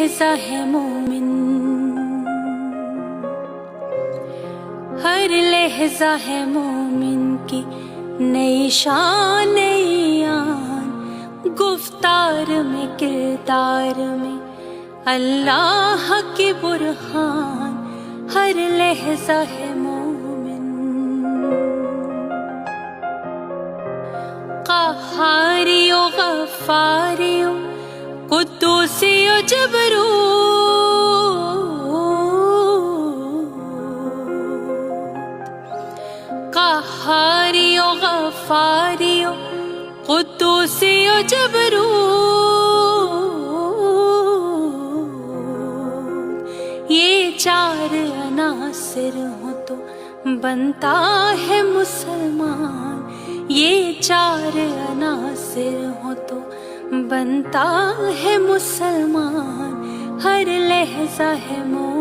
لہجہ ہے مومن، ہر لہجہ ہے مومن کی نئی شان نئی آن، گفتار میں کردار میں اللہ کی برہان، ہر لہجہ ہے مومن۔ قہاری و غفاری و قدوسی و جبروت، قہاری و غفاری و قدوسی و جبروت، یہ چار عناصر ہوں تو بنتا ہے مسلمان، یہ چار عناصر ہوں تو بنتا ہے مسلمان، ہر لہجہ ہے مومن۔